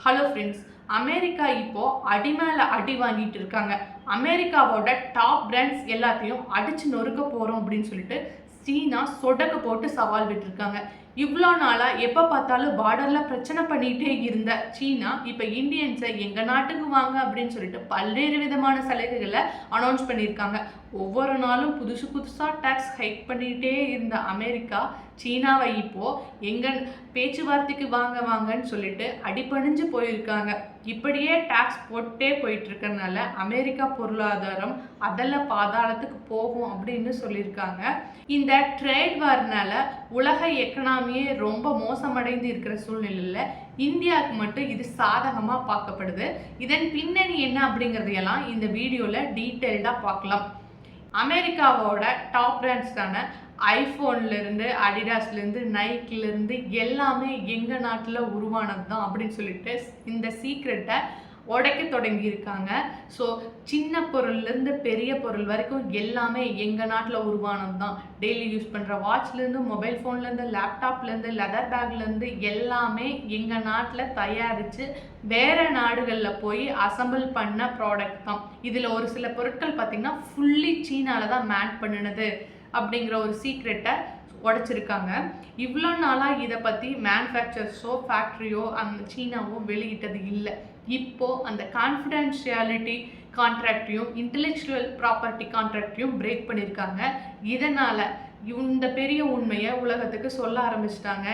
Hello friends, America இப்போ அடி மேலே அடி வாங்கிட்டு இருக்காங்க. அமெரிக்காவோட டாப் பிராண்ட்ஸ் எல்லாத்தையும் அடிச்சு நொறுக்க போகிறோம் அப்படின்னு சொல்லிட்டு சீனா சொடக்கு போட்டு சவால் விட்டுருக்காங்க. இவ்வளோ நாளாக எப்போ பார்த்தாலும் பார்டரில் பிரச்சனை பண்ணிகிட்டே இருந்த சீனா இப்போ இந்தியன்ஸை எங்கள் நாட்டுக்கு வாங்க அப்படின்னு சொல்லிட்டு பல்வேறு விதமான சலுகைகளை அனௌன்ஸ் பண்ணியிருக்காங்க. ஒவ்வொரு நாளும் புதுசு புதுசாக டேக்ஸ் ஹைக் பண்ணிகிட்டே இருந்த அமெரிக்கா சீனாவை இப்போது எங்கள் பேச்சுவார்த்தைக்கு வாங்க வாங்கன்னு சொல்லிட்டு அடிபணிஞ்சு போயிருக்காங்க. இப்படியே டேக்ஸ் போட்டே போயிட்டு இருக்கறனால அமெரிக்கா பொருளாதாரம் அதெல்லாம் பாதாளத்துக்கு போகும் அப்படின்னு சொல்லியிருக்காங்க. இந்த ட்ரேட் வார்னால உலக எக்கனாமியே ரொம்ப மோசமடைந்து இருக்கிற சூழ்நிலையில் இந்தியாவுக்கு மட்டும் இது சாதகமாக பார்க்கப்படுது. இதன் பின்னணி என்ன அப்படிங்கிறதையெல்லாம் இந்த வீடியோவில் டீட்டெயில்டாக பார்க்கலாம். அமெரிக்காவோட டாப் பிராண்ட்ஸான ஐஃபோன்லேருந்து அடிடாஸ்லேருந்து நைக்லேருந்து எல்லாமே எங்கள் நாட்டில் உருவானது தான் அப்படின்னு சொல்லிட்டு இந்த சீக்ரெட்டை உடைக்க தொடங்கியிருக்காங்க. ஸோ சின்ன பொருள்லேருந்து பெரிய பொருள் வரைக்கும் எல்லாமே எங்கள் நாட்டில் உருவானது தான். டெய்லி யூஸ் பண்ணுற வாட்ச்லேருந்து மொபைல் ஃபோன்லேருந்து லேப்டாப்லேருந்து லெதர் பேக்லேருந்து எல்லாமே எங்கள் நாட்டில் தயாரித்து வேறு நாடுகளில் போய் அசம்பிள் பண்ண ப்ராடக்ட் தான். இதில் ஒரு சில பொருட்கள் பார்த்திங்கன்னா ஃபுல்லி சீனாவில் தான் மேட் பண்ணினது அப்படிங்கிற ஒரு சீக்ரெட்டை உடைச்சிருக்காங்க. இவ்வளோ நாளாக இதை பற்றி மேனுஃபேக்சர்ஸோ ஃபேக்ட்ரியோ அந்த சீனாவோ வெளியிட்டது இல்லை. இப்போது அந்த கான்ஃபிடென்ஷியாலிட்டி கான்ட்ராக்டையும் இன்டெலெக்சுவல் ப்ராப்பர்ட்டி கான்ட்ராக்டையும் பிரேக் பண்ணியிருக்காங்க. இதனால் இந்த பெரிய உண்மையை உலகத்துக்கு சொல்ல ஆரம்பிச்சிட்டாங்க.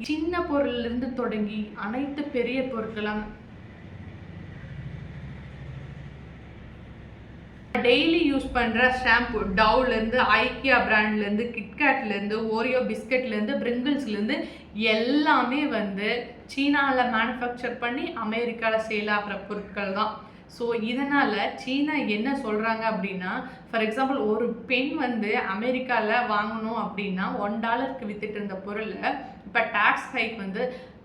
சின்ன பொருளிலிருந்து தொடங்கி அனைத்து பெரிய பொருட்களான டெய்லி யூஸ் பண்ணுற ஷாம்பு டவ்லேருந்து ஐக்கியா பிராண்ட்லேருந்து கிட்கேட்லேருந்து ஓரியோ பிஸ்கட்லேருந்து பிரிங்கிள்ஸ்லேருந்து எல்லாமே சீனாவில் மேனுஃபேக்சர் பண்ணி அமெரிக்காவில் சேல் ஆகிற பொருட்கள் தான். ஸோ இதனால் சீனா என்ன சொல்கிறாங்க அப்படின்னா, ஃபார் எக்ஸாம்பிள் ஒரு பென் அமெரிக்காவில் வாங்கணும் அப்படின்னா $1 வித்துட்டு இருந்த பொருளை இப்போ டேக்ஸ் ஹைக்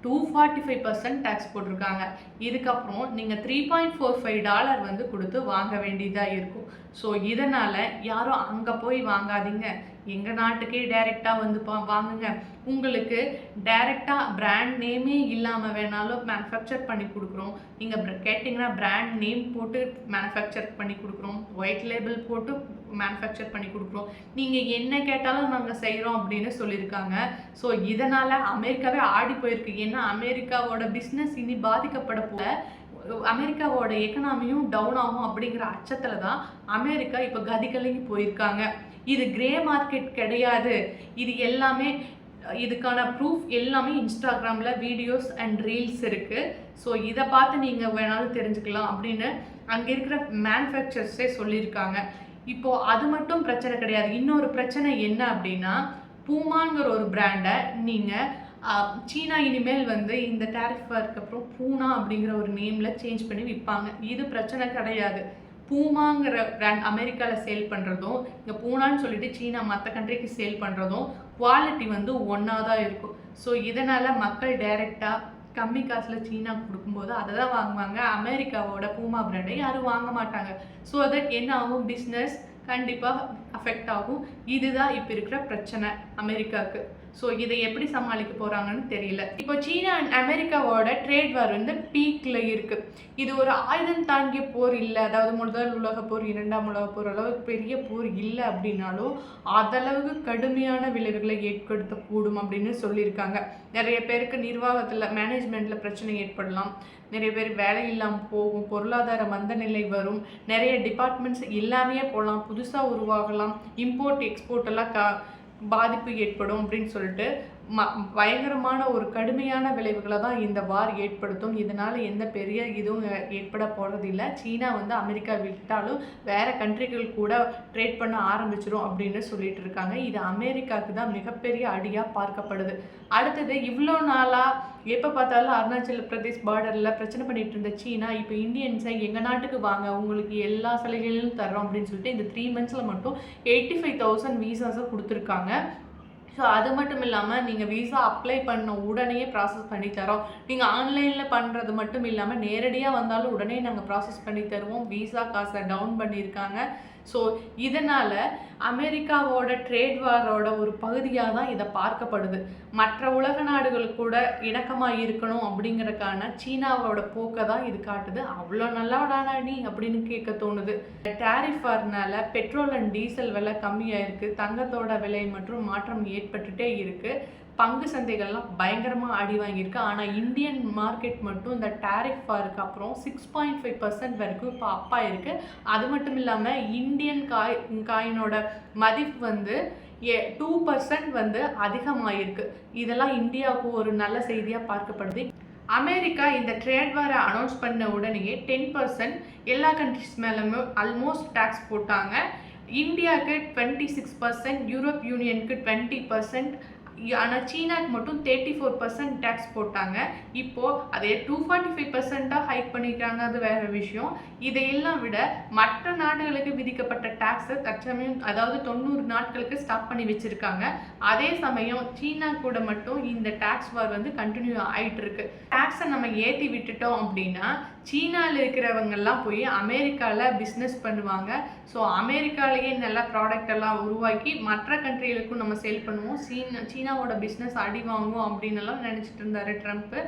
245% டேக்ஸ் போட்டிருக்காங்க. இதுக்கப்புறம் நீங்கள் $3.45 கொடுத்து வாங்க வேண்டியதாக இருக்கும். ஸோ இதனால் யாரும் அங்கே போய் வாங்காதீங்க, எங்கள் நாட்டுக்கே டைரெக்டாக வாங்குங்க. உங்களுக்கு டைரெக்டாக பிராண்ட் நேமே இல்லாமல் வேணாலும் மேனுஃபேக்சர் பண்ணி கொடுக்குறோம். நீங்கள் கேட்டிங்கன்னா பிராண்ட் நேம் போட்டு மேனுஃபேக்சர் பண்ணி கொடுக்குறோம், ஒயிட் லேபிள் போட்டு மேனுஃபேக்சர் பண்ணி கொடுக்குறோம், நீங்கள் என்ன கேட்டாலும் நாங்கள் செய்கிறோம் அப்படின்னு சொல்லியிருக்காங்க. ஸோ இதனால் அமெரிக்காவே ஆடி போயிருக்கு. ஏன்னா அமெரிக்காவோட பிஸ்னஸ் இனி பாதிக்கப்பட போல, அமெரிக்காவோட எக்கனாமியும் டவுன் ஆகும் அப்படிங்கிற அச்சத்தில் தான் அமெரிக்கா இப்போ கதிகலங்கி போயிருக்காங்க. இது கிரே மார்க்கெட் கிடையாது, இது எல்லாமே இதுக்கான ப்ரூஃப் எல்லாமே இன்ஸ்டாகிராமில் வீடியோஸ் அண்ட் ரீல்ஸ் இருக்குது. ஸோ இதை பார்த்து நீங்கள் வேணாலும் தெரிஞ்சுக்கலாம் அப்படின்னு அங்கே இருக்கிற மேனுஃபேக்சர்ஸே சொல்லியிருக்காங்க. இப்போது அது மட்டும் பிரச்சனை கிடையாது. இன்னொரு பிரச்சனை என்ன அப்படின்னா, பூமாங்கிற ஒரு பிராண்டை நீங்கள் சீனா இனிமேல் இந்த டேரிஃப் அதுக்கப்புறம் பூனா அப்படிங்கிற ஒரு நேமில் சேஞ்ச் பண்ணி விற்பாங்க. இது பிரச்சனை கிடையாது. பூமாங்கிற பிராண்ட் அமெரிக்காவில் சேல் பண்ணுறதும் இங்கே பூனான்னு சொல்லிட்டு சீனா மற்ற கண்ட்ரிக்கு சேல் பண்ணுறதும் குவாலிட்டி ஒன்றா தான் இருக்கும். ஸோ இதனால் மக்கள் டைரெக்டாக கம்மி காசில் சீனா கொடுக்கும்போது அதை தான் வாங்குவாங்க. அமெரிக்காவோட பூமா பிராண்டை யாரும் வாங்க மாட்டாங்க. ஸோ அதுக்கு என்ன ஆகும், பிஸ்னஸ் கண்டிப்பாக அஃபெக்ட் ஆகும். இதுதான் இப்போ இருக்கிற பிரச்சனை அமெரிக்காவுக்கு. ஸோ இதை எப்படி சமாளிக்க போகிறாங்கன்னு தெரியல. இப்போ சீனா அண்ட் அமெரிக்காவோட ட்ரேட் வார் பீக்கில் இருக்குது. இது ஒரு ஆயுதம் தாங்கிய போர் இல்லை, அதாவது முதல் உலக போர், இரண்டாம் உலக போர் அளவுக்கு பெரிய போர் இல்லை அப்படின்னாலும் அதளவுக்கு கடுமையான விளைவுகளை ஏற்படுத்தக்கூடும் அப்படின்னு சொல்லியிருக்காங்க. நிறைய பேருக்கு நிர்வாகத்தில் மேனேஜ்மெண்ட்டில் பிரச்சனை ஏற்படலாம், நிறைய பேர் வேலை இல்லாமல் போகும், பொருளாதார மந்த நிலை வரும், நிறைய டிபார்ட்மெண்ட்ஸ் எல்லாமே போகலாம், புதுசாக உருவாகலாம், இம்போர்ட் எக்ஸ்போர்ட் எல்லாம் பாதிப்பு ஏற்படும் அப்படின்னு சொல்லிட்டு பயங்கரமான ஒரு கடுமையான விளைவுகளை தான் இந்த வார் ஏற்படுத்தும். இதனால் எந்த பெரிய இதுவும் ஏற்பட போகிறதில்லை. சீனா அமெரிக்கா விட்டாலும் வேறு கண்ட்ரிகள் கூட ட்ரேட் பண்ண ஆரம்பிச்சிடும் அப்படின்னு சொல்லிட்டு இருக்காங்க. இது அமெரிக்காவுக்கு தான் மிகப்பெரிய அடியாக பார்க்கப்படுது. அடுத்தது, இவ்வளோ நாளாக எப்போ பார்த்தாலும் அருணாச்சல பிரதேஷ் பார்டரில் பிரச்சனை பண்ணிட்டு இருந்த சீனா இப்போ இந்தியன்ஸை எங்கள் நாட்டுக்கு வாங்க, உங்களுக்கு எல்லா சலுகைகளும் தர்றோம் அப்படின்னு சொல்லிட்டு இந்த 3 months மட்டும் 85,000 வீசாஸை கொடுத்துருக்காங்க. ஸோ அது மட்டும் இல்லாமல் நீங்கள் வீசா அப்ளை பண்ண உடனே ப்ராசஸ் பண்ணி தரோம். நீங்கள் ஆன்லைனில் பண்ணுறது மட்டும் இல்லாமல் நேரடியாக வந்தாலும் உடனே நாங்கள் ப்ராசஸ் பண்ணி தருவோம். வீசா காசை டவுன் பண்ணியிருக்காங்க. ஸோ இதனால் அமெரிக்காவோட ட்ரேட் வாரோட ஒரு பகுதியாக தான் இதை பார்க்கப்படுது. மற்ற உலக நாடுகள் கூட இணக்கமாக இருக்கணும் அப்படிங்கிறதுக்கான சீனாவோட போக்கை தான் இது காட்டுது. அவ்வளோ நல்லாடானா நீ அப்படின்னு கேட்க தோணுது. டேரிஃப் வார்னால பெட்ரோல் அண்ட் டீசல் விலை கம்மியாக இருக்குது, தங்கத்தோட விலை மற்றும் மாற்றம் ஏற்பட்டுட்டே இருக்குது, பங்கு சந்தைகள்லாம் பயங்கரமாக அடி வாங்கியிருக்கு. ஆனால் இந்தியன் மார்க்கெட் மட்டும் இந்த டேரிஃப் வாருக்கு அப்புறம் 6.5% வரைக்கும் இப்போ அப்பா இருக்குது. அது மட்டும் இல்லாமல் இந்தியன் காயினோட மதிப்பு வந்து 2% வந்து அதிகமாகிருக்கு. இதெல்லாம் இந்தியாவுக்கு ஒரு நல்ல செய்தியாக பார்க்கப்படுது. அமெரிக்கா இந்த ட்ரேட் வாரை அனௌன்ஸ் பண்ண உடனேயே 10% எல்லா கண்ட்ரிஸ் மேலுமே ஆல்மோஸ்ட் டேக்ஸ் போட்டாங்க. இந்தியாவுக்கு 26%, யூரோப் யூனியனுக்கு 20%, ஆனால் சீனாக்கு மட்டும் 34% டேக்ஸ் போட்டாங்க. இப்போது அதே 245% ஹைக் பண்ணிக்கிறாங்க, அது வேறு விஷயம். இதையெல்லாம் விட மற்ற நாடுகளுக்கு விதிக்கப்பட்ட டேக்ஸை தற்சமயம் அதாவது 90 நாட்களுக்கு ஸ்டாப் பண்ணி வச்சுருக்காங்க. அதே சமயம் சீனா கூட மட்டும் இந்த டேக்ஸ் வார் வந்து கண்டினியூ ஆகிட்டு இருக்கு. டேக்ஸை நம்ம ஏற்றி விட்டுட்டோம் அப்படின்னா சீனாவில் இருக்கிறவங்கெல்லாம் போய் அமெரிக்காவில் பிஸ்னஸ் பண்ணுவாங்க. ஸோ அமெரிக்காலேயே நல்ல ப்ராடக்ட் எல்லாம் உருவாக்கி மற்ற கண்ட்ரிகளுக்கும் நம்ம சேல் பண்ணுவோம். சீனாவோட பிஸ்னஸ் அடி வாங்குவோம் அப்படின்னு எல்லாம் நினச்சிட்டு இருந்தார் ட்ரம்ப்பு.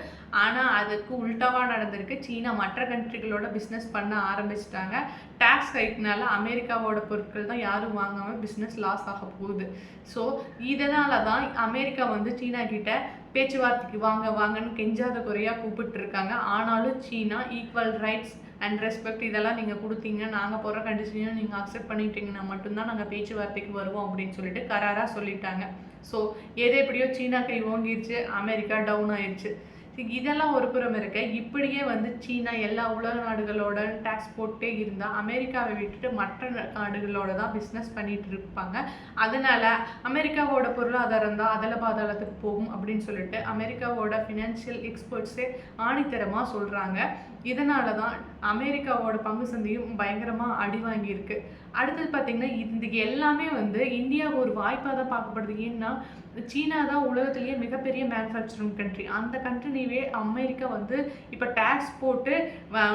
ஆனால் அதுக்கு உல்டாவாக நடந்திருக்கு. சீனா மற்ற கண்ட்ரிகளோட பிஸ்னஸ் பண்ண ஆரம்பிச்சிட்டாங்க. டேக்ஸ் ஹைக்னால அமெரிக்காவோட பொருட்கள் தான் யாரும் வாங்காமல் பிஸ்னஸ் லாஸ் ஆக போகுது. ஸோ இதனால தான் அமெரிக்கா வந்து சீனா கிட்ட பேச்சுவார்த்தைக்கு வாங்கன்னு கெஞ்சாத குறையாக கூப்பிட்டுருக்காங்க. ஆனாலும் சீனா ஈக்குவல் ரைட்ஸ் அண்ட் ரெஸ்பெக்ட் இதெல்லாம் நீங்கள் கொடுத்தீங்க, நாங்கள் போடுற கண்டிஷனையும் நீங்கள் அக்செப்ட் பண்ணிட்டீங்கன்னா மட்டும்தான் நாங்கள் பேச்சுவார்த்தைக்கு வருவோம் அப்படின்னு சொல்லிட்டு கராராக சொல்லிட்டாங்க. ஸோ எது எப்படியோ சீனா கை ஓங்கிருச்சு, அமெரிக்கா டவுன் ஆயிடுச்சு. இதெல்லாம் ஒரு புறம் இருக்க, இப்படியே வந்து சீனா எல்லா உலக நாடுகளோட டேக்ஸ் போட்டே இருந்தால் அமெரிக்காவை விட்டுட்டு மற்ற நாடுகளோட தான் பிஸ்னஸ் பண்ணிட்டு இருப்பாங்க. அதனால அமெரிக்காவோட பொருளாதாரம் தான் அதல பாதாளத்துக்கு போகும் அப்படின்னு சொல்லிட்டு அமெரிக்காவோட ஃபினான்ஷியல் எக்ஸ்பர்ட்ஸே ஆணித்தரமாக சொல்கிறாங்க. இதனால தான் அமெரிக்காவோட பங்கு சந்தையும் பயங்கரமாக அடி வாங்கியிருக்கு. அடுத்தது பார்த்திங்கன்னா இதுக்கு எல்லாமே வந்து இந்தியாவுக்கு ஒரு வாய்ப்பாக தான் பார்க்கப்படுது. ஏன்னா சீனா தான் உலகத்திலேயே மிகப்பெரிய மேனுஃபேக்சரிங் கண்ட்ரி. அந்த கண்ட்ரினிவே அமெரிக்கா வந்து இப்போ டேக்ஸ் போட்டு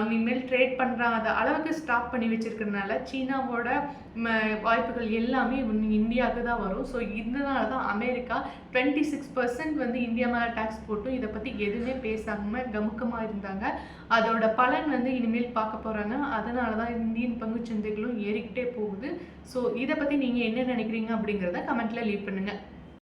இனிமேல் ட்ரேட் பண்ணுறாங்க அளவுக்கு ஸ்டாப் பண்ணி வச்சிருக்கிறதுனால சீனாவோட வாய்ப்புகள் எல்லாமே இந்தியாவுக்கு தான் வரும். ஸோ இதனால தான் அமெரிக்கா 26% வந்து இந்தியா மேலே டேக்ஸ் போட்டும் இதை பற்றி எதுவுமே பேசாமல் கமுக்கமாக இருந்தாங்க. அதோட பலன் வந்து இனிமேல் பார்க்க போகிறாங்க. அதனால தான் இந்தியன் பங்குச்சந்தைகளும் ஏறிக்கிட்டே போகுது. ஸோ இதை பற்றி நீங்கள் என்ன நினைக்கிறீங்க அப்படிங்கிறத கமெண்ட்டில் லீவ் பண்ணுங்கள்.